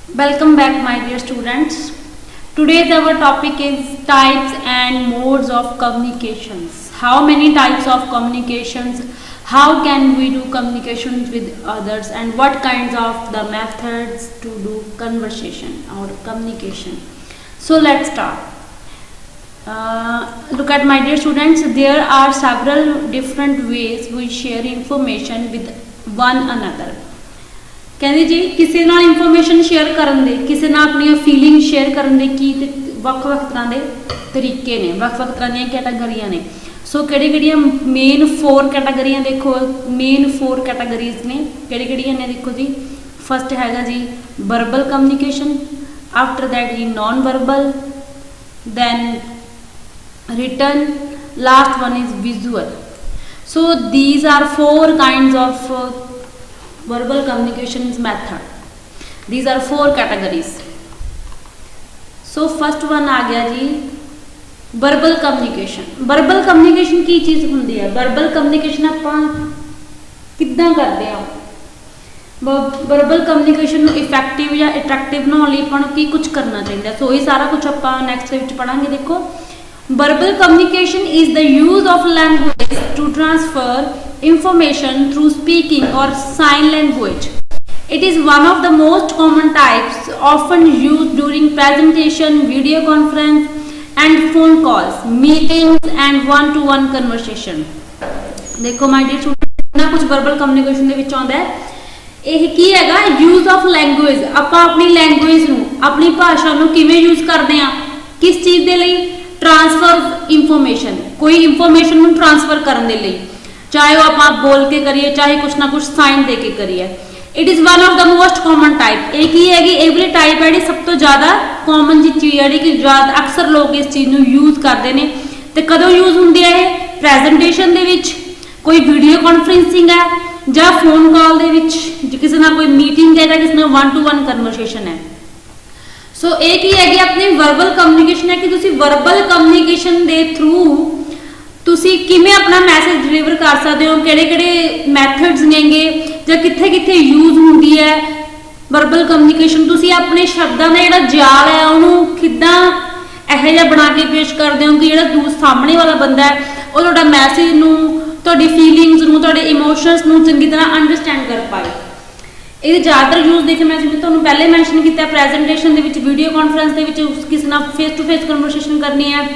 Welcome back, my dear students. Today's our topic is types and modes of communications. How many types of communications? How can we do communications with others, and what kinds of the methods to do conversation or communication? So let's start. Look at, my dear students, there are several different ways we share information with one another. ਕਹਿੰਦੇ ਜੀ ਕਿਸੇ ਨਾਲ information share ਕਰਨ ਦੇ, ਕਿਸੇ ਨਾਲ ਆਪਣੀਆਂ feeling share ਕਰਨ ਦੇ ਕੀ ਵੱਖ-ਵੱਖ ਤਰ੍ਹਾਂ ਦੇ ਤਰੀਕੇ ਨੇ, ਵੱਖ-ਵੱਖ ਤਰ੍ਹਾਂ ਦੀਆਂ ਕੈਟਾਗਰੀਆਂ ਨੇ। ਸੋ ਕਿਹੜੀਆਂ ਮੇਨ 4 ਕੈਟਾਗਰੀਆਂ ਦੇਖੋ, ਮੇਨ 4 ਕੈਟਾਗਰੀਜ਼ ਨੇ ਕਿਹੜੀਆਂ ਨੇ ਦੇਖੋ ਜੀ। ਫਸਟ ਹੈਗਾ ਜੀ ਵਰਬਲ ਕਮਿਊਨੀਕੇਸ਼ਨ, ਆਫਟਰ ਦੈਟ ਜੀ non verbal, then written, last one is visual. So these are 4 kinds of verbal communications method. These are 4 categories. So first one आ गया जी verbal communication. verbal communication की चीज़ होंगी है? verbal communication ਆਪਾਂ ਕਿੱਦਾਂ ਕਰਦੇ ਆ? verbal communication ਨੂੰ effective ਜਾਂ attractive ਬਣਾਉਣ ਲਈ ਆਪਾਂ ਨੂੰ ਕੀ ਕੁਝ ਕਰਨਾ ਚਾਹੀਦਾ? ਸੋ ਇਹ ਸਾਰਾ ਕੁਝ ਆਪਾਂ ਨੈਕਸਟ ਵਿੱਚ ਪੜਾਂਗੇ। ਦੇਖੋ, verbal communication is the use of language to transfer information through speaking or sign language. It is one of the most common types, often used during presentation, video conference and phone calls, meetings and one-to-one conversation. देखो my dear students, ना कुछ verbal communication ਦੇ ਵਿੱਚ ਆਉਂਦਾ ਹੈ। ਇਹ ਕੀ ਹੈਗਾ? use of language। ਆਪਾਂ ਆਪਣੀ language ਨੂੰ, ਆਪਣੀ ਭਾਸ਼ਾ ਨੂੰ ਕਿਵੇਂ use ਕਰਦੇ ਆ? ਕਿਸ ਚੀਜ਼ ਦੇ ਲਈ? ट्रांसफर इंफॉर्मेशन, कोई इंफॉर्मेशन ਨੂੰ ट्रांसफर ਕਰਨ ਦੇ ਲਈ, ਚਾਹੇ ਉਹ ਆਪਾਂ ਬੋਲ ਕੇ ਕਰੀਏ, ਚਾਹੇ ਕੁਛ ਨਾ ਕੁਛ ਸਾਈਨ ਦੇ ਕੇ ਕਰੀਏ। It is one of the most common type. ਇਹ ਕੀ ਹੈਗੀ? ਇਹ ਟਾਈਪ ਹੈ ਜਿਹੜੀ ਸਭ ਤੋਂ ਜ਼ਿਆਦਾ ਕਾਮਨ ਜੀ ਚੀਜ਼ ਹੈ, ਕਿ ਜ਼ਿਆਦਾ ਅਕਸਰ ਲੋਕ ਇਸ ਚੀਜ਼ ਨੂੰ ਯੂਜ਼ ਕਰਦੇ ਨੇ। ਤੇ ਕਦੋਂ ਯੂਜ਼ ਹੁੰਦੀ ਹੈ ਇਹ? ਪ੍ਰੈਜੈਂਟੇਸ਼ਨ ਦੇ ਵਿੱਚ, ਕੋਈ ਵੀਡੀਓ ਕਾਨਫਰੰਸਿੰਗ ਹੈ, ਜਾਂ ਫੋਨ ਕਾਲ ਦੇ ਵਿੱਚ, ਕਿਸੇ ਨਾਲ ਕੋਈ ਮੀਟਿੰਗ ਹੈ, ਜਾਂ ਕਿਸੇ ਨਾਲ 1-to-1 ਕਨਵਰਸੇਸ਼ਨ ਹੈ। ਸੋ ਇਹ ਕੀ ਹੈਗੀ? ਆਪਣੀ ਵਰਬਲ ਕਮਿਊਨੀਕੇਸ਼ਨ ਹੈ ਕਿ ਤੁਸੀਂ ਵਰਬਲ ਕਮਿਊਨੀਕੇਸ਼ਨ ਦੇ ਥਰੂ ਤੁਸੀਂ ਕਿਵੇਂ ਆਪਣਾ ਮੈਸੇਜ ਡਿਲੀਵਰ ਕਰ ਸਕਦੇ ਹੋ, ਕਿਹੜੇ ਮੈਥਡਸ ਨੇਗੇ, ਜਾਂ ਕਿੱਥੇ ਯੂਜ਼ ਹੁੰਦੀ ਹੈ ਵਰਬਲ ਕਮਿਊਨੀਕੇਸ਼ਨ। ਤੁਸੀਂ ਆਪਣੇ ਸ਼ਬਦਾਂ ਦਾ ਜਿਹੜਾ ਜਾਲ ਹੈ ਉਹਨੂੰ ਕਿੱਦਾਂ ਇਹੋ ਜਿਹਾ ਬਣਾ ਕੇ ਪੇਸ਼ ਕਰਦੇ ਹੋ ਕਿ ਜਿਹੜਾ ਸਾਹਮਣੇ ਵਾਲਾ ਬੰਦਾ ਹੈ ਉਹ ਤੁਹਾਡਾ ਮੈਸੇਜ ਨੂੰ, ਤੁਹਾਡੀ ਫੀਲਿੰਗਸ ਨੂੰ, ਤੁਹਾਡੇ ਇਮੋਸ਼ਨਸ ਨੂੰ ਚੰਗੀ ਤਰ੍ਹਾਂ ਅੰਡਰਸਟੈਂਡ ਕਰ ਪਾਏ। ਇਹ ਜ਼ਿਆਦਾਤਰ ਯੂਜ਼ ਦੇਖੇ ਮੈਂ ਜਿਵੇਂ ਤੁਹਾਨੂੰ ਪਹਿਲੇ ਮੈਂਸ਼ਨ ਕੀਤਾ, ਪ੍ਰੈਜੈਂਟੇਸ਼ਨ ਦੇ ਵਿੱਚ, ਵੀਡੀਓ ਕਾਨਫਰੰਸ ਦੇ ਵਿੱਚ, ਕਿਸੇ ਨਾਲ ਫੇਸ ਟੂ ਫੇਸ ਕਨਵਰਸੇਸ਼ਨ ਕਰਨੀ ਹੈ।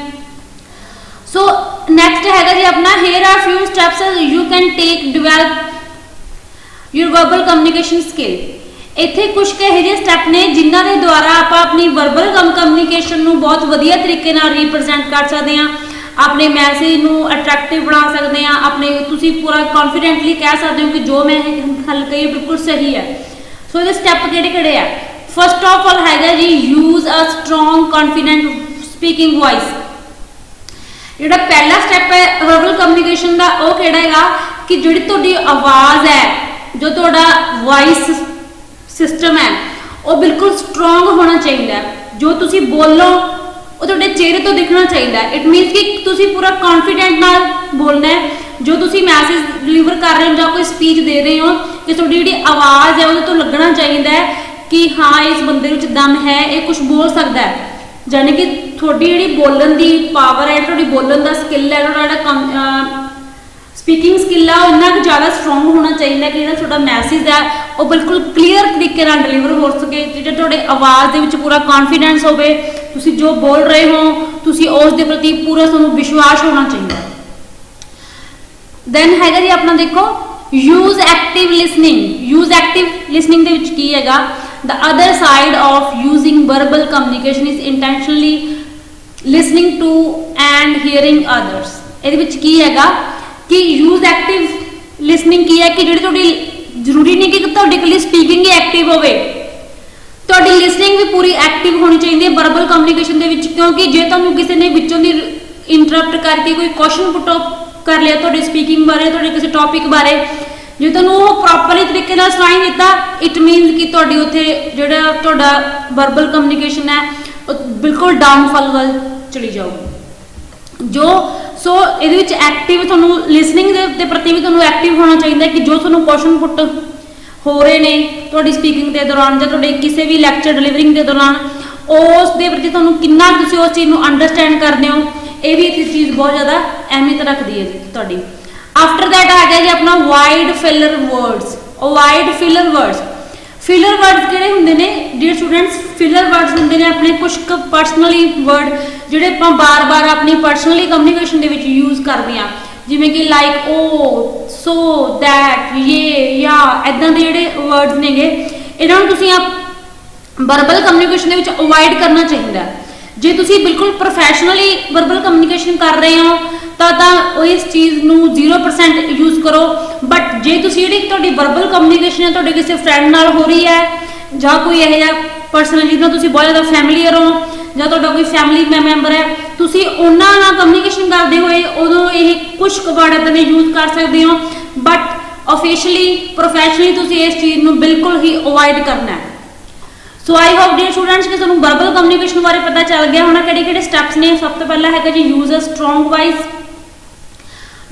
ਸੋ ਨੈਕਸਟ ਹੈਗਾ ਜੀ ਆਪਣਾ here are few steps you can take develop your verbal communication skill. ਇੱਥੇ ਕੁਝ ਕੁ ਇਹੋ ਜਿਹੇ ਸਟੈਪ ਨੇ ਜਿਨ੍ਹਾਂ ਦੇ ਦੁਆਰਾ ਆਪਾਂ ਆਪਣੀ ਵਰਬਲ ਕਮਿਊਨੀਕੇਸ਼ਨ ਨੂੰ ਬਹੁਤ ਵਧੀਆ ਤਰੀਕੇ ਨਾਲ ਰਿਪਰੈਜ਼ੈਂਟ ਕਰ ਸਕਦੇ ਹਾਂ, ਆਪਣੇ ਮੈਸੇਜ ਨੂੰ ਅਟਰੈਕਟਿਵ ਬਣਾ ਸਕਦੇ ਹਾਂ, ਆਪਣੇ ਤੁਸੀਂ ਪੂਰਾ ਕੌਨਫੀਡੈਂਟਲੀ ਕਹਿ ਸਕਦੇ ਹੋ ਕਿ ਜੋ ਮੈਂ ਹੱਲ ਕਹੀ ਬਿਲਕੁਲ ਸਹੀ ਹੈ। ਸੋ ਇਹਦੇ ਸਟੈਪ ਕਿਹੜੇ ਆ? ਫਸਟ ਆਫ ਆਲ ਹੈਗਾ ਜੀ use a strong confident speaking voice. ਜਿਹੜਾ ਪਹਿਲਾ ਸਟੈਪ ਹੈ ਵਰਬਲ ਕਮਿਊਨੀਕੇਸ਼ਨ ਦਾ, ਉਹ ਕਿਹੜਾ ਹੈਗਾ ਕਿ ਜਿਹੜੀ ਤੁਹਾਡੀ ਆਵਾਜ਼ ਹੈ, ਜੋ ਤੁਹਾਡਾ ਵੌਇਸ ਸਿਸਟਮ ਹੈ, ਉਹ ਬਿਲਕੁਲ ਸਟਰੋਂਗ ਹੋਣਾ ਚਾਹੀਦਾ। ਜੋ ਤੁਸੀਂ ਬੋਲੋ ਉਹ ਤੁਹਾਡੇ ਚਿਹਰੇ ਤੋਂ ਦਿਖਣਾ ਚਾਹੀਦਾ। ਇਟ ਮੀਨਸ ਕਿ ਤੁਸੀਂ ਪੂਰਾ ਕੌਨਫੀਡੈਂਟ ਨਾਲ ਬੋਲਣਾ ਹੈ। ਜੋ ਤੁਸੀਂ ਮੈਸੇਜ ਡਿਲੀਵਰ ਕਰ ਰਹੇ ਹੋ ਜਾਂ ਕੋਈ ਸਪੀਚ ਦੇ ਰਹੇ ਹੋ, ਕਿ ਤੁਹਾਡੀ ਜਿਹੜੀ ਆਵਾਜ਼ ਹੈ ਉਹਦੇ ਤੋਂ ਲੱਗਣਾ ਚਾਹੀਦਾ ਹੈ ਕਿ ਹਾਂ ਇਸ ਬੰਦੇ ਵਿੱਚ ਦਮ ਹੈ, ਇਹ ਕੁਝ ਬੋਲ ਸਕਦਾ ਹੈ। ਜਾਣੀ ਕਿ ਤੁਹਾਡੀ ਜਿਹੜੀ ਬੋਲਣ ਦੀ ਪਾਵਰ ਹੈ, ਤੁਹਾਡੀ ਬੋਲਣ ਦਾ ਸਕਿੱਲ ਹੈ, ਤੁਹਾਡਾ ਜਿਹੜਾ ਸਪੀਕਿੰਗ ਸਕਿੱਲ ਆ, ਉਹ ਇੰਨਾ ਕੁ ਜ਼ਿਆਦਾ ਸਟਰੋਂਗ ਹੋਣਾ ਚਾਹੀਦਾ ਕਿ ਜਿਹੜਾ ਤੁਹਾਡਾ ਮੈਸੇਜ ਹੈ ਉਹ ਬਿਲਕੁਲ ਕਲੀਅਰ ਤਰੀਕੇ ਨਾਲ ਡਿਲੀਵਰ ਹੋ ਸਕੇ। ਜਿਹੜਾ ਤੁਹਾਡੇ ਆਵਾਜ਼ ਦੇ ਵਿੱਚ ਪੂਰਾ ਕੌਨਫੀਡੈਂਸ ਹੋਵੇ, ਤੁਸੀਂ ਜੋ ਬੋਲ ਰਹੇ ਹੋ ਤੁਸੀਂ ਉਸ ਦੇ ਪ੍ਰਤੀ ਪੂਰਾ ਤੁਹਾਨੂੰ ਵਿਸ਼ਵਾਸ ਹੋਣਾ ਚਾਹੀਦਾ। ਦੈਨ ਹੈਗਾ ਜੀ ਆਪਣਾ ਦੇਖੋ use active listening. Use active listening ਦੇ ਵਿੱਚ ਕੀ ਹੈਗਾ? The other side of using verbal communication is intentionally listening to and hearing others. ਇਹਦੇ ਵਿੱਚ ਕੀ ਹੈਗਾ ਕਿ ਯੂਜ਼ ਐਕਟਿਵ ਲਿਸਨਿੰਗ ਕੀ ਹੈ ਕਿ ਜਿਹੜੀ ਤੁਹਾਡੀ, ਜ਼ਰੂਰੀ ਨਹੀਂ ਕਿ ਤੁਹਾਡੀ ਇਕੱਲੀ ਸਪੀਕਿੰਗ ਹੀ ਐਕਟਿਵ ਹੋਵੇ, ਤੁਹਾਡੀ ਲਿਸਨਿੰਗ ਵੀ ਪੂਰੀ ਐਕਟਿਵ ਹੋਣੀ ਚਾਹੀਦੀ ਹੈ ਵਰਬਲ ਕਮਿਊਨੀਕੇਸ਼ਨ ਦੇ ਵਿੱਚ। ਕਿਉਂਕਿ ਜੇ ਤੁਹਾਨੂੰ ਕਿਸੇ ਨੇ ਵਿੱਚੋਂ ਦੀ ਇੰਟਰਪਟ ਕਰਕੇ ਕੋਈ ਕੁਐਸਚਨ ਪੁੱਟ ਕਰ ਲਿਆ ਤੁਹਾਡੀ ਸਪੀਕਿੰਗ ਬਾਰੇ, ਤੁਹਾਡੇ ਕਿਸੇ ਟੌਪਿਕ ਬਾਰੇ, ਜੇ ਤੁਹਾਨੂੰ ਉਹ ਪ੍ਰੋਪਰਲੀ ਤਰੀਕੇ ਨਾਲ ਸੁਣਾਈ ਨਹੀਂ ਦਿੱਤਾ, ਇਟ ਮੀਨਸ ਕਿ ਤੁਹਾਡੀ ਉੱਥੇ ਜਿਹੜਾ ਤੁਹਾਡਾ ਵਰਬਲ ਕਮਿਊਨੀਕੇਸ਼ਨ ਹੈ ਉਹ ਬਿਲਕੁਲ ਡਾਊਨਫਾਲ ਵੱਲ ਚਲੀ ਜਾਊਗੀ। ਸੋ ਇਹਦੇ ਵਿੱਚ ਐਕਟਿਵ ਤੁਹਾਨੂੰ ਲਿਸਨਿੰਗ ਦੇ ਪ੍ਰਤੀ ਵੀ ਤੁਹਾਨੂੰ ਐਕਟਿਵ ਹੋਣਾ ਚਾਹੀਦਾ ਕਿ ਜੋ ਤੁਹਾਨੂੰ ਕੁਐਸਚਨ ਪੁੱਟ हो रहे ने ਤੁਹਾਡੀ स्पीकिंग के दौरान ਜਾਂ ਤੁਹਾਡੇ ਕਿਸੇ भी लैक्चर डिलीवरिंग के दौरान उस दे प्रति ਤੁਹਾਨੂੰ कितना ਤੁਸੀਂ उस चीज़ ਨੂੰ अंडरस्टैंड करते हो, ये भी एक चीज़ बहुत ज़्यादा अहमियत रखती है जी ਤੁਹਾਡੀ। आफ्टर दैट आ गया जी अपना wide filler words. Wide filler words, filler words ਜਿਹੜੇ ਹੁੰਦੇ ਨੇ ਜਿਹੜੇ स्टूडेंट्स फिलर वर्ड्स ਹੁੰਦੇ ਨੇ ਆਪਣੇ ਕੁਝ पर्सनली वर्ड ਜਿਹੜੇ ਆਪਾਂ बार-बार अपनी पर्सनली कम्युनिकेशन ਦੇ ਵਿੱਚ यूज़ ਕਰਦੇ ਹਾਂ, ਜਿਵੇਂ कि लाइक ओ, सो, दैट, ये, या इदां ਦੇ ਜਿਹੜੇ वर्ड्स नेगे ਇਹਨਾਂ ਨੂੰ ਤੁਸੀਂ वर्बल कम्युनिकेशन ਦੇ ਵਿੱਚ अवॉइड करना चाहिए। जे तुसी बिल्कुल प्रोफैशनली वर्बल कम्युनिकेशन कर रहे हो तो इस चीज़ नू 0% यूज़ करो। बट जे तुसी जिहड़ी तुहाडी वर्बल कम्युनिकेशन है तुहाडे किसी फ्रेंड नाल हो रही है जां कोई इहो जिहा पर्सन जिस नाल तुसी बहुत ज़्यादा फैमिलीयर हो जां तुहाडा कोई फैमिली मैंबर है, तुसी उन्हां नाल कम्युनिकेशन करते हुए उदों ये कुछ वर्ड इदां दे यूज़ कर सकते हो, बट ऑफिशियली प्रोफैशनली तुसी इस चीज़ नू बिल्कुल ही अवॉइड करना है। सो आई होप डियर स्टूडेंट्स कि तुहानूं वर्बल कम्युनिकेशन बारे पता चल गया होना किहड़े-किहड़े स्टैप्स ने। सब तो पहला है जी use a strong voice,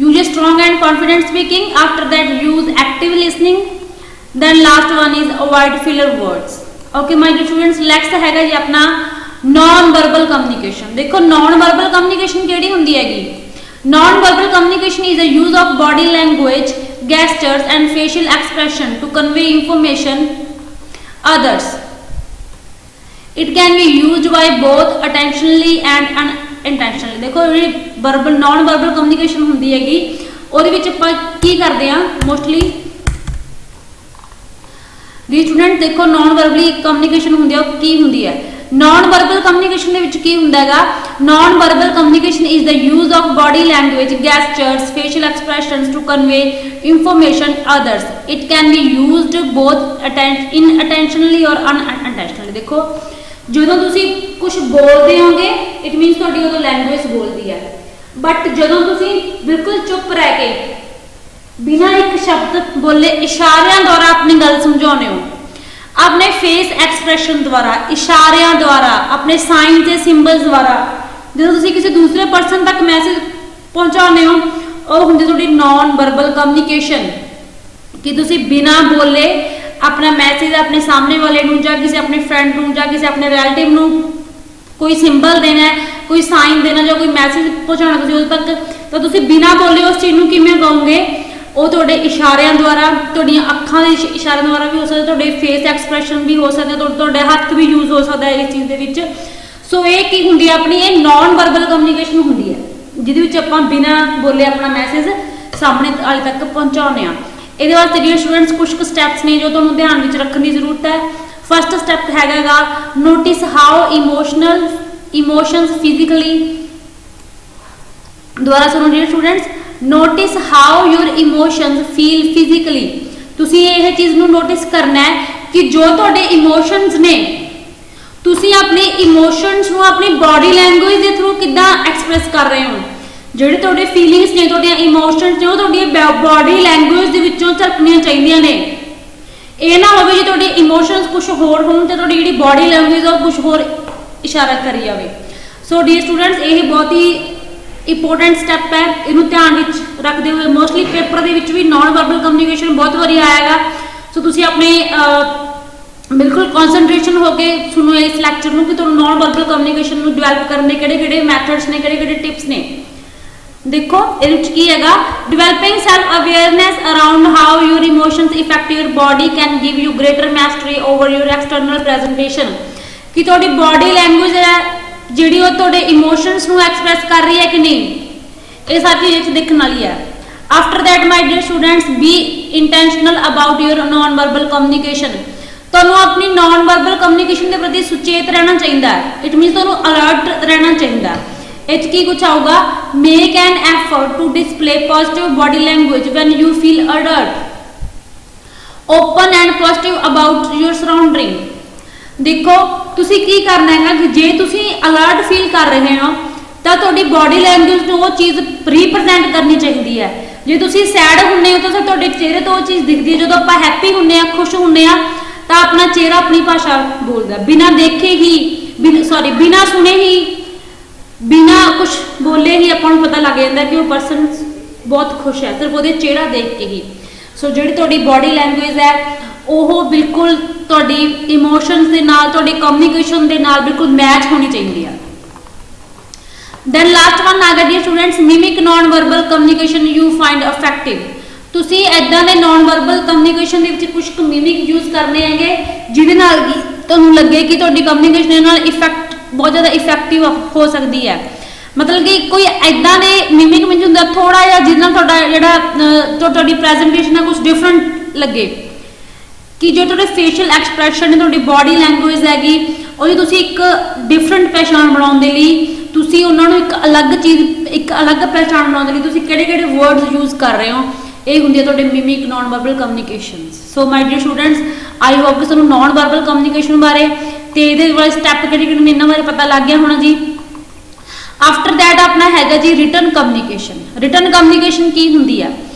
use a strong and confident speaking. After that use active listening, then last one is avoid filler words. Okay my dear students, next है जी अपना नॉन वर्बल कम्युनिकेशन। देखो नॉन वर्बल कम्युनिकेशन किहड़ी हुंदी हैगी। Non verbal communication is a use of body language, gestures and facial expression to convey information others. It can be use by both attentionally and unintentionally. देखो जी verbal non verbal communication होंगी हैगी ਉਹਦੇ ਵਿੱਚ ਆਪਾਂ ਕੀ ਕਰਦੇ ਆ मोस्टली जी student देखो non verbally communication होंदी है की होंदी है। नॉन वर्बल कम्युनिकेशन ਦੇ ਵਿੱਚ ਕੀ ਹੁੰਦਾ ਹੈਗਾ, non verbal communication is the use of body language, gestures, facial expressions to convey information others. It can be used both in attentionally और अनअटेंशनली। देखो ਜਦੋਂ ਤੁਸੀਂ ਕੁਝ ਬੋਲਦੇ ਹੋਗੇ ਇਟ ਮੀਨਸ ਤੁਹਾਡੀ ਉਦੋਂ ਲੈਂਗੁਏਜ ਬੋਲਦੀ ਹੈ, ਬਟ ਜਦੋਂ ਤੁਸੀਂ ਬਿਲਕੁਲ ਚੁੱਪ ਰਹਿ ਕੇ ਬਿਨਾਂ ਇੱਕ ਸ਼ਬਦ ਬੋਲੇ ਇਸ਼ਾਰਿਆਂ ਦੁਆਰਾ ਆਪਣੀ ਗੱਲ ਸਮਝਾਉਂਦੇ ਹੋ, ਆਪਣੇ ਫੇਸ ਐਕਸਪ੍ਰੈਸ਼ਨ ਦੁਆਰਾ, ਇਸ਼ਾਰਿਆਂ ਦੁਆਰਾ, ਆਪਣੇ ਸਾਈਨ ਤੇ ਸਿੰਬਲਸ ਦੁਆਰਾ ਜਦੋਂ ਤੁਸੀਂ ਕਿਸੇ ਦੂਸਰੇ ਪਰਸਨ ਤੱਕ ਮੈਸੇਜ ਪਹੁੰਚਾਉਂਦੇ ਹੋ, ਉਹ ਹੁੰਦੀ ਤੁਹਾਡੀ ਨॉन वर्बल कम्युनिकेशन कि ਤੁਸੀਂ ਬਿਨਾਂ ਬੋਲੇ अपना मैसेज अपने सामने वाले नूं जां किसी अपने फ्रेंड नूं जां किसी अपने रिलेटिव नूं कोई सिंबल देना है, कोई साइन देना जां कोई मैसेज पहुंचाना तुसीं उस तक, तो तुसीं बिना बोले उस चीज़ नूं किवें कहोगे, वो तुहाडे इशारियां द्वारा, तुहाडीआं अखां दे इशारियां द्वारा भी हो सकदा, तुहाडे फेस एक्सप्रैशन भी हो सकदा, तुहाडे हत्थ भी यूज हो सकदा है इस चीज़ दे विच। सो ये की हुंदी है अपनी ये नॉन वर्बल कम्युनिकेशन हुंदी है जिहदे विच आपां बिना बोले अपना मैसेज सामने वाले तक पहुंचाउने आ। ਇਹਦੇ ਵਾਸਤੇ ਡੀਅਰ ਸਟੂਡੈਂਟਸ ਕੁਝ ਕੁ ਸਟੈਪਸ ਨੇ ਜੋ ਤੁਹਾਨੂੰ ਧਿਆਨ ਵਿੱਚ ਰੱਖਣ ਦੀ ਜ਼ਰੂਰਤ ਹੈ। ਫਸਟ ਸਟੈਪ ਹੈਗਾ ਨੋਟਿਸ ਹਾਊ ਇਮੋਸ਼ਨਸ ਫਿਜ਼ੀਕਲੀ। ਦੁਬਾਰਾ ਸੁਣੋ dear students, notice how your emotions feel physically. ਤੁਸੀਂ ਇਹ ਚੀਜ਼ ਨੂੰ ਨੋਟਿਸ ਕਰਨਾ ਹੈ ਕਿ ਜੋ ਤੁਹਾਡੇ ਇਮੋਸ਼ਨਸ ਨੇ ਤੁਸੀਂ ਆਪਣੇ ਇਮੋਸ਼ਨਸ ਨੂੰ ਆਪਣੀ ਬਾਡੀ ਲੈਂਗੁਏਜ ਦੇ ਥਰੂ ਕਿੱਦਾਂ ਐਕਸਪ੍ਰੈਸ ਕਰ ਰਹੇ ਹੋ। ਜਿਹੜੇ ਤੁਹਾਡੇ ਫੀਲਿੰਗਸ ਨੇ, ਤੁਹਾਡੀਆਂ ਇਮੋਸ਼ਨਸ ਨੇ, ਉਹ ਤੁਹਾਡੀ ਬਾਡੀ ਲੈਂਗੁਏਜ ਦੇ ਵਿੱਚੋਂ ਝਲਕਣੀਆਂ ਚਾਹੀਦੀਆਂ ਨੇ। ਇਹ ਨਾ ਹੋਵੇ ਜੇ ਤੁਹਾਡੇ ਇਮੋਸ਼ਨਸ ਕੁਝ ਹੋਰ ਹੋਣ ਤੇ ਤੁਹਾਡੀ ਜਿਹੜੀ ਬਾਡੀ ਲੈਂਗੁਏਜ ਆ ਉਹ ਕੁਝ ਹੋਰ ਇਸ਼ਾਰਾ ਕਰੀ ਜਾਵੇ। ਸੋ ਡੀਅਰ ਸਟੂਡੈਂਟਸ ਇਹ ਬਹੁਤ ਹੀ ਇੰਪੋਰਟੈਂਟ ਸਟੈਪ ਹੈ, ਇਹਨੂੰ ਧਿਆਨ ਵਿੱਚ ਰੱਖਦੇ ਹੋਏ ਮੋਸਟਲੀ ਪੇਪਰ ਦੇ ਵਿੱਚ ਵੀ ਨॉन वर्बल कम्युनिकेशन ਬਹੁਤ ਵਾਰੀ ਆਏਗਾ। ਸੋ ਤੁਸੀਂ ਆਪਣੇ ਬਿਲਕੁਲ ਕਨਸੈਂਟਰੇਸ਼ਨ ਹੋ ਕੇ ਸੁਣੋ ਇਸ ਲੈਕਚਰ ਨੂੰ ਕਿ ਤੁਹਾਨੂੰ नॉन वर्बल कम्युनिकेशन ਨੂੰ ਡਿਵੈਲਪ ਕਰਨ ਦੇ ਕਿਹੜੇ-ਕਿਹੜੇ ਮੈਥਡਸ ਨੇ, ਕਿਹੜੇ-ਕਿਹੜੇ ਟਿਪਸ ਨੇ। देखो की है developing self awareness around how your emotions affect your body can give you greater mastery over your external presentation. कि थोड़ी बॉडी लैंग्वेज है जिहड़ी वो थोड़े इमोशंस नू एक्सप्रैस कर रही है कि नहीं, ये सारी चीज़ देखने वाली है। After that my dear students be intentional about your non verbal communication. तुहानूं अपनी नॉन वर्बल कम्युनिकेशन के प्रति सुचेत रहना चाहिए। इट मीनस तुहानूं अलर्ट रहना चाहिए। इस की कुछ आऊगा make an effort to display positive body language when you feel alert, open and positive about your surrounding. देखो तुसी की करना है कि जे तुसी अलर्ट फील कर रहे हो तो तुहाडी बॉडी लैंग्वेज नूं वो चीज़ रिप्रजेंट करनी चाहिए है। जे तुसी सैड हुंदे हो तो फिर तुहाडे चेहरे तो वो चीज़ दिखती है। जो आपां हैप्पी हुंदे आ, खुश हुंदे आ, तो अपना चेहरा अपनी भाषा बोलदा, बिना देखे ही बिना सुने ही बिना कुछ बोले ही अपन पता लग जाता है कि वो परसन बहुत खुश है सिर्फ वो चेहरा देख के ही। सो जी थोड़ी बॉडी लैंग्वेज है ਉਹ ਬਿਲਕੁਲ ਤੁਹਾਡੀ ਇਮੋਸ਼ਨਸ ਦੇ ਨਾਲ, ਤੁਹਾਡੀ ਕਮਿਊਨੀਕੇਸ਼ਨ ਦੇ ਨਾਲ ਬਿਲਕੁਲ ਮੈਚ ਹੋਣੀ ਚਾਹੀਦੀ ਆ। ਦੈਨ ਲਾਸਟ ਵਨ ਆ ਗਿਆ ਜੀ students, mimic non verbal communication you find effective. ਤੁਸੀਂ ਇਦਾਂ ਦੇ ਨॉन ਵਰਬਲ ਕਮਿਊਨੀਕੇਸ਼ਨ ਦੇ ਵਿੱਚ ਕੁਝ ਮਿਮਿਕ ਯੂਜ਼ ਕਰਨੇ ਹੈਗੇ ਜਿਹਦੇ ਨਾਲ ਕਿ ਤੁਹਾਨੂੰ ਲੱਗੇ ਕਿ ਤੁਹਾਡੀ ਕਮਿਊਨੀਕੇਸ਼ਨ ਦੇ ਨਾਲ ਇਫੈਕਟ ਬਹੁਤ ਜ਼ਿਆਦਾ ਇਫੈਕਟਿਵ ਹੋ ਸਕਦੀ ਹੈ। ਮਤਲਬ ਕਿ ਕੋਈ ਇਦਾਂ ਦੇ ਮਿਮਿਕ ਵਿੱਚ ਹੁੰਦਾ ਥੋੜਾ ਜਿਹਾ ਜਿਹਦੇ ਨਾਲ ਤੁਹਾਡਾ ਜਿਹੜਾ ਤੁਹਾਡੀ ਪ੍ਰੈਜੈਂਟੇਸ਼ਨ ਹੈ ਕੁਝ ਡਿਫਰੈਂਟ ਲੱਗੇ, ਕਿ ਜੋ ਤੁਹਾਡੇ ਫੇਸ਼ੀਅਲ ਐਕਸਪ੍ਰੈਸ਼ਨ ਹੈ, ਤੁਹਾਡੀ ਬਾਡੀ ਲੈਂਗੁਏਜ ਹੈਗੀ, ਉਹਦੀ ਤੁਸੀਂ ਇੱਕ ਡਿਫਰੈਂਟ ਪਹਿਚਾਣ ਬਣਾਉਣ ਦੇ ਲਈ ਤੁਸੀਂ ਉਹਨਾਂ ਨੂੰ ਇੱਕ ਅਲੱਗ ਚੀਜ਼, ਇੱਕ ਅਲੱਗ ਪਹਿਚਾਣ ਬਣਾਉਣ ਦੇ ਲਈ ਤੁਸੀਂ ਕਿਹੜੇ-ਕਿਹੜੇ ਵਰਡਸ ਯੂਜ਼ ਕਰ ਰਹੇ ਹੋ, ਇਹ ਹੁੰਦੀ ਹੈ ਤੁਹਾਡੇ mimic non verbal communications. So my dear students, I hope ਕਿ ਤੁਹਾਨੂੰ ਨॉन ਵਰਬਲ ਕਮਿਊਨੀਕੇਸ਼ਨ ਬਾਰੇ ਤੇ ਇਹਦੇ ਵਾਲੇ ਸਟੈਪ ਕਿਹੜੇ-ਕਿਹੜੇ ਇਹਨਾਂ ਬਾਰੇ ਪਤਾ ਲੱਗ ਗਿਆ ਹੋਣਾ ਜੀ। ਆਫਟਰ ਦੈਟ ਆਪਣਾ ਹੈਗਾ ਜੀ ਰਿਟਨ ਕਮਿਊਨੀਕੇਸ਼ਨ। ਰਿਟਨ ਕਮਿਊਨੀਕੇਸ਼ਨ ਕੀ ਹੁੰਦੀ ਆ?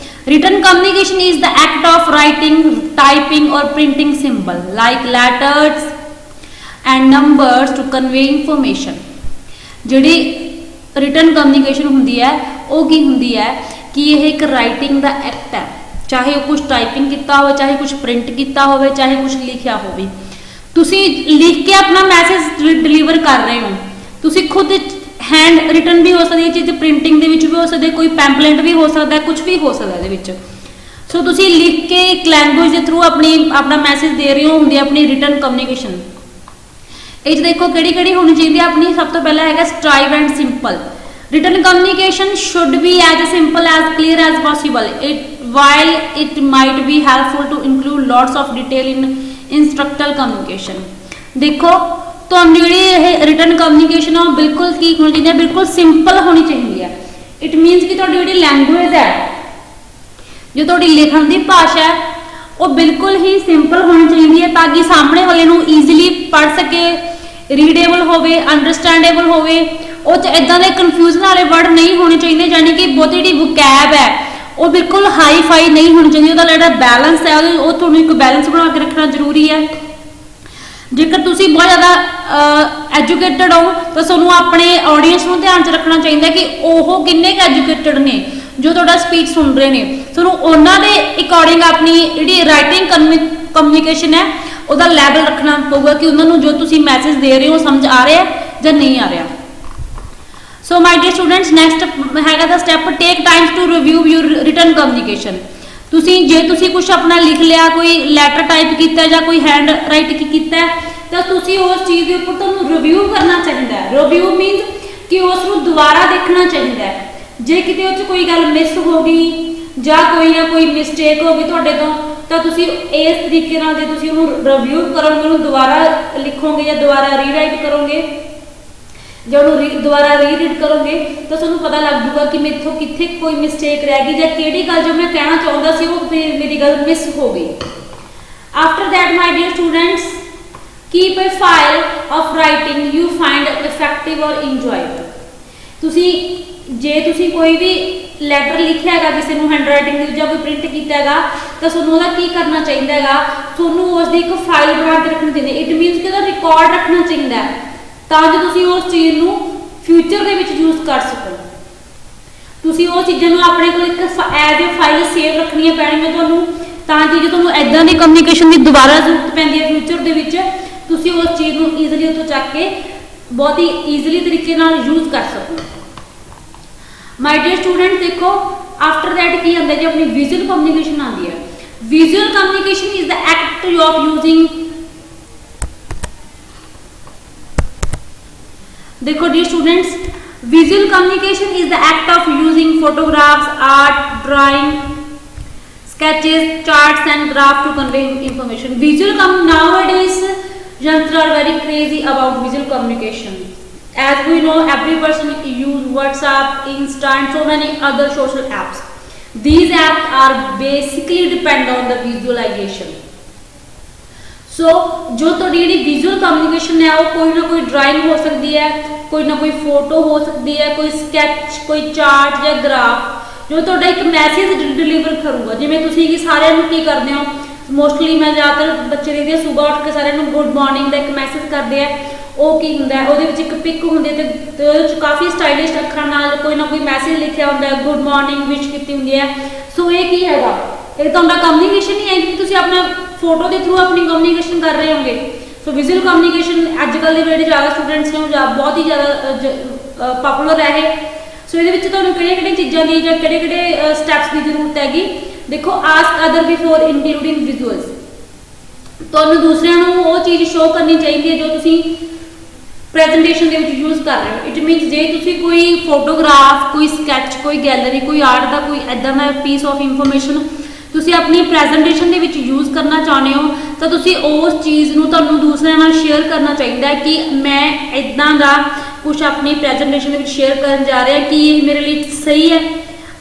Written communication is the act of writing, typing or printing symbol like letters and numbers to convey information। ਜਿਹੜੀ written communication ਹੁੰਦੀ ਹੈ ਉਹ ਕੀ ਹੁੰਦੀ ਹੈ ਕਿ ਇਹ ਇੱਕ ਰਾਈਟਿੰਗ ਦਾ ਐਕਟ ਹੈ, ਚਾਹੇ ਉਹ ਕੁਝ ਟਾਈਪਿੰਗ ਕੀਤਾ ਹੋਵੇ, ਚਾਹੇ ਕੁਝ ਪ੍ਰਿੰਟ ਕੀਤਾ ਹੋਵੇ, ਚਾਹੇ ਕੁਝ ਲਿਖਿਆ ਹੋਵੇ। ਤੁਸੀਂ ਲਿਖ ਕੇ ਆਪਣਾ ਮੈਸੇਜ ਡਿਲੀਵਰ ਕਰ ਰਹੇ ਹੋ, ਤੁਸੀਂ ਖੁਦ हैंड रिटन भी हो सकती है चीज़, प्रिंटिंग दे विच भी हो सकती है, कोई पैम्पलेट भी हो सकता है, कुछ भी हो सकता है ये। सो तुसी लिख के एक लैंगुएज के थ्रू अपना मैसेज दे रहे हो, होंगी अपनी रिटन कम्युनिकेशन। ये देखो किहड़ी किहड़ी होनी चाहिए अपनी। सब तो पहला है strive and simple. Written communication should be as simple as clear as possible while it might be helpful to include lots of detail in instructional communication। देखो ਤੁਹਾਨੂੰ ਜਿਹੜੀ ਇਹ ਰਿਟਨ ਕਮਿਊਨੀਕੇਸ਼ਨ ਆ ਉਹ ਬਿਲਕੁਲ ਕੀ ਹੋਣੀ ਚਾਹੀਦੀ ਹੈ, ਬਿਲਕੁਲ ਸਿੰਪਲ ਹੋਣੀ ਚਾਹੀਦੀ ਹੈ। ਇਟ ਮੀਨਸ ਕਿ ਤੁਹਾਡੀ ਜਿਹੜੀ ਲੈਂਗੁਏਜ ਹੈ, ਜੋ ਤੁਹਾਡੀ ਲਿਖਣ ਦੀ ਭਾਸ਼ਾ ਹੈ, ਉਹ ਬਿਲਕੁਲ ਹੀ ਸਿੰਪਲ ਹੋਣੀ ਚਾਹੀਦੀ ਹੈ ਤਾਂ ਕਿ ਸਾਹਮਣੇ ਵਾਲੇ ਨੂੰ ਈਜ਼ੀਲੀ ਪੜ੍ਹ ਸਕੇ, ਰੀਡੇਬਲ ਹੋਵੇ, ਅੰਡਰਸਟੈਂਡੇਬਲ ਹੋਵੇ। ਉਹ 'ਚ ਇੱਦਾਂ ਦੇ ਕਨਫਿਊਜ਼ਨ ਵਾਲੇ ਵਰਡ ਨਹੀਂ ਹੋਣੇ ਚਾਹੀਦੇ, ਯਾਨੀ ਕਿ ਬਹੁਤੀ ਜਿਹੜੀ ਵੋਕੈਬ ਹੈ ਉਹ ਬਿਲਕੁਲ ਹਾਈ ਫਾਈ ਨਹੀਂ ਹੋਣੀ ਚਾਹੀਦੀ। ਉਹਦਾ ਜਿਹੜਾ ਬੈਲੈਂਸ ਹੈ ਉਹ ਤੁਹਾਨੂੰ ਇੱਕ ਬੈਲੈਂਸ ਬਣਾ ਕੇ ਰੱਖਣਾ ਜ਼ਰੂਰੀ ਹੈ। ਜੇਕਰ ਤੁਸੀਂ ਬਹੁਤ ਜ਼ਿਆਦਾ ਐਜੂਕੇਟਡ ਹੋ ਤਾਂ ਤੁਹਾਨੂੰ ਆਪਣੇ ਆਡੀਅנס ਨੂੰ ਧਿਆਨ 'ਚ ਰੱਖਣਾ ਚਾਹੀਦਾ ਕਿ ਉਹ ਕਿੰਨੇ ਕੁ ਐਜੂਕੇਟਡ ਨੇ ਜੋ ਤੁਹਾਡਾ ਸਪੀਚ ਸੁਣ ਰਹੇ ਨੇ। ਤੁਹਾਨੂੰ ਉਹਨਾਂ ਦੇ ਅਕੋਰਡਿੰਗ ਆਪਣੀ ਜਿਹੜੀ ਰਾਈਟਿੰਗ ਕਮਿਊਨੀਕੇਸ਼ਨ ਹੈ ਉਹਦਾ ਲੈਵਲ ਰੱਖਣਾ ਪਊਗਾ ਕਿ ਉਹਨਾਂ ਨੂੰ ਜੋ ਤੁਸੀਂ ਮੈਸੇਜ ਦੇ ਰਹੇ ਹੋ ਸਮਝ ਆ ਰਿਹਾ ਜਾਂ ਨਹੀਂ ਆ ਰਿਹਾ। So my dear students, next ਹੈਗਾ ਦਾ step take time to review your written communication. ਜੇ ਤੁਸੀਂ ਕੁਝ ਆਪਣਾ ਲਿਖ ਲਿਆ, ਕੋਈ ਲੈਟਰ ਟਾਈਪ ਕੀਤਾ ਜਾਂ ਕੋਈ ਹੈਂਡ ਰਾਈਟ ਕੀਤਾ ਤਾਂ ਤੁਸੀਂ ਉਸ ਚੀਜ਼ ਦੇ ਉੱਪਰ ਤੁਹਾਨੂੰ ਰਿਵਿਊ ਕਰਨਾ ਚਾਹੀਦਾ ਹੈ। ਰਿਵਿਊ ਮੀਨਸ ਕਿ ਉਸ ਨੂੰ ਦੁਬਾਰਾ ਦੇਖਣਾ ਚਾਹੀਦਾ ਹੈ। ਜੇ ਕਿਤੇ ਉਹ 'ਚ ਕੋਈ ਗੱਲ ਮਿਸ ਹੋ ਗਈ ਜਾਂ ਕੋਈ ਨਾ ਕੋਈ ਮਿਸਟੇਕ ਹੋ ਗਈ ਤੁਹਾਡੇ ਤੋਂ, ਤਾਂ ਤੁਸੀਂ ਇਸ ਤਰੀਕੇ ਨਾਲ ਜੇ ਤੁਸੀਂ ਉਹਨੂੰ ਰਿਵਿਊ ਕਰੋਗੇ, ਉਹਨੂੰ ਦੁਬਾਰਾ ਲਿਖੋਗੇ ਜਾਂ ਦੁਬਾਰਾ ਰੀਰਾਈਟ ਕਰੋਗੇ ਜਾਂ ਉਹਨੂੰ ਦੁਬਾਰਾ ਰੀਰੀਡ ਕਰੋਗੇ ਤਾਂ ਤੁਹਾਨੂੰ ਪਤਾ ਲੱਗ ਜੂਗਾ ਕਿ ਮੇਥੋਂ ਕਿੱਥੇ ਕੋਈ ਮਿਸਟੇਕ ਰਹਿ ਗਈ ਜਾਂ ਕਿਹੜੀ ਗੱਲ ਜੋ ਮੈਂ ਕਹਿਣਾ ਚਾਹੁੰਦਾ ਸੀ ਉਹ ਮੇਰੀ ਗੱਲ ਮਿਸ ਹੋ ਗਈ। After that my dear students, keep a file of writing you find effective or enjoyable. ਜੇ ਤੁਸੀਂ ਕੋਈ ਵੀ ਲੈਟਰ ਲਿਖਿਆ ਹੈਗਾ ਕਿਸੇ ਨੂੰ ਹੈਂਡ ਰਾਈਟਿੰਗ ਦੇ ਜਾਂ ਕੋਈ ਪ੍ਰਿੰਟ ਕੀਤਾ ਹੈਗਾ ਤਾਂ ਤੁਹਾਨੂੰ ਉਹਦਾ ਕੀ ਕਰਨਾ ਚਾਹੀਦਾ ਹੈਗਾ, ਤੁਹਾਨੂੰ ਉਸ ਦੀ ਇੱਕ ਫਾਈਲ ਬਣਾ ਕੇ ਰੱਖਣੀ ਚਾਹੀਦੀ ਹੈ। ਇਟ ਮੀਨਸ ਕਿ ਉਹਦਾ ਰਿਕਾਰਡ ਰੱਖਣਾ ਚਾਹੀਦਾ ਹੈ ਤਾਂ ਜੋ ਤੁਸੀਂ ਉਸ ਚੀਜ਼ ਨੂੰ ਫਿਊਚਰ ਦੇ ਵਿੱਚ ਯੂਜ਼ ਕਰ ਸਕੋ। ਤੁਸੀਂ ਉਹ ਚੀਜ਼ਾਂ ਨੂੰ ਆਪਣੇ ਕੋਲ ਇੱਕ ਐਜ਼ ਅ ਫਾਈਲ ਸੇਵ ਰੱਖਣੀਆਂ ਪੈਣਗੀਆਂ ਤੁਹਾਨੂੰ, ਤਾਂ ਕਿ ਜੇ ਤੁਹਾਨੂੰ ਇੱਦਾਂ ਦੀ ਕਮਿਊਨੀਕੇਸ਼ਨ ਦੀ ਦੁਬਾਰਾ ਜ਼ਰੂਰਤ ਪੈਂਦੀ ਹੈ ਫਿਊਚਰ ਦੇ ਵਿੱਚ, ਤੁਸੀਂ ਉਸ ਚੀਜ਼ ਨੂੰ ਈਜ਼ੀਲੀ ਉੱਥੋਂ ਚੱਕ ਕੇ ਬਹੁਤ ਹੀ ਈਜ਼ੀਲੀ ਤਰੀਕੇ ਨਾਲ ਯੂਜ਼ ਕਰ ਸਕੋ। ਮਾਈ ਡੀਅਰ ਸਟੂਡੈਂਟ, ਦੇਖੋ ਆਫਟਰ ਦੈਟ ਕੀ ਆਉਂਦਾ ਜੀ, ਆਪਣੀ ਵਿਜ਼ੂਅਲ ਕਮਿਊਨੀਕੇਸ਼ਨ ਆਉਂਦੀ ਹੈ। Visual communication is the act of using, देखो dear students, visual communication is the act of using photographs, art, drawing, sketches, charts and graph to convey information। visual nowadays youngsters are very crazy about visual communication। as we know, every person use WhatsApp, Insta and so many other social apps। these apps are basically depend on the visualization। सो जो थोड़ी जी visual communication है वो कोई ना कोई drawing हो सकती है, कोई ना कोई फोटो हो सकती है, कोई स्कैच, कोई चार्ट या ग्राफ जो थोड़ा एक मैसेज डिलीवर करूँगा। जिमें तुसीं कि सारिਆਂ ਨੂੰ ਕੀ ਕਰਦੇ ਹੋ, मोस्टली मैं ज़्यादातर बच्चे देखते हैं सुबह उठ के सारिਆਂ ਨੂੰ गुड मॉर्निंग का एक मैसेज करते हैं। ਉਹ ਕੀ ਹੁੰਦਾ ਹੈ, ਉਹਦੇ ਵਿੱਚ ਇੱਕ ਪਿਕ ਹੁੰਦੀ ਹੈ ਤੇ ਉਹਦੇ ਵਿੱਚ ਕਾਫੀ ਸਟਾਈਲਿਸ਼ ਅੱਖਰਾਂ ਨਾਲ ਕੋਈ ਨਾ ਕੋਈ ਮੈਸੇਜ ਲਿਖਿਆ ਹੁੰਦਾ ਹੈ, ਗੁੱਡ ਮਾਰਨਿੰਗ ਵਿਸ਼ ਕੀਤੀ ਹੁੰਦੀ ਹੈ। ਸੋ ਇਹ ਕੀ ਹੈਗਾ, ਇਹ ਤੁਹਾਡਾ ਕਮਿਊਨੀਕੇਸ਼ਨ ਹੀ ਹੈ ਕਿ ਤੁਸੀਂ ਆਪਣਾ फोटो के थ्रू अपनी कम्युनिकेशन कर रहे होंगे। सो विजुअल कम्युनिकेशन अजकल के ਜਿਹੜੇ ज़्यादा स्टूडेंट्स ने बहुत ही ज़्यादा पॉपुलर है ये। सो ये किहड़ियां चीज़ों की या किहड़े स्टैप्स की जरूरत हैगी। देखो ask other before including visuals, तुहानूं दूसरिਆਂ ਨੂੰ ਉਹ चीज़ शो करनी चाहिए जो तुसीं प्रेजेंटेशन के यूज़ कर रहे हो। इट मीनस जे तुसीं कोई फोटोग्राफ, कोई स्कैच, कोई गैलरी, कोई आर्ट का कोई इदां दा पीस ऑफ इंफॉर्मेशन तुसीं अपनी प्रेजेंटेशन के विच यूज़ करना चाहते हो तो तुसीं उस चीज़ नूं तुहानूं दूसरिਆਂ नाल शेयर करना चाहिए कि मैं इदां दा कुछ अपनी प्रेजेंटेशन के शेयर करन जा रहा कि ये मेरे लिए सही है।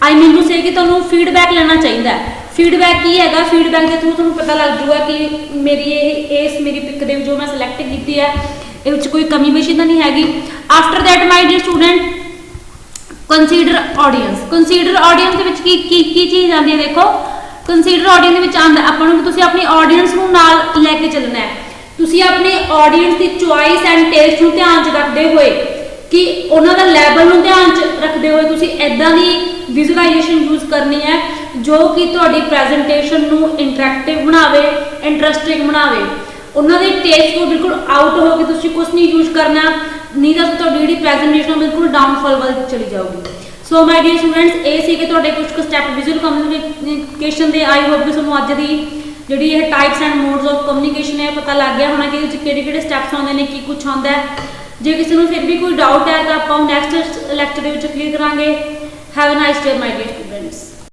आई मीन टू से कि तुहानूं फीडबैक लेना चाहिए। फीडबैक की है, फीडबैक के थ्रू तुहानूं पता लग जाऊगा कि मेरी इस मेरी पिक दे जो मैं सिलेक्ट की है ये कोई कमी पेशी तो नहीं हैगी। After that my dear student, consider audience. Consider audience की चीज़ आती है। देखो कंसीडर ऑडियंस आता अपन तुसीं अपनी ऑडियंस नूं नाल लैके चलना है। तुसीं अपनी ऑडियंस की चॉइस एंड टेस्ट नूं ध्यान च रखते हुए कि उन्हां दा लैवल नूं ध्यान च रखते हुए तुसीं इदां दी विजुअलाइजेशन यूज़ करनी है जो कि तुहाडी प्रेजेंटेशन नूं इंटरैक्टिव बनावे, इंटरस्टिंग बनावे। उन्होंने टेस्ट को बिल्कुल आउट हो के तुसीं कुछ नहीं यूज करना, नहीं तो तुहाडी जिहड़ी प्रेजेंटेशन बिल्कुल डाउनफॉल वाल चली जाऊगी। सो माय डियर स्टूडेंट्स, ये सी कि तुहाडे कुछ step visual communication they. I hope कि तुहानूं अज दी जिहड़ी ये types and modes of communication है पता लग गया होना कि किहड़े स्टैप्स आउंदे ने, की कुछ आउंदा है। जे किसी को फिर भी कोई डाउट है तो आपां नैक्सट लैक्चर दे विच क्लीयर करांगे। Have a nice day my dear.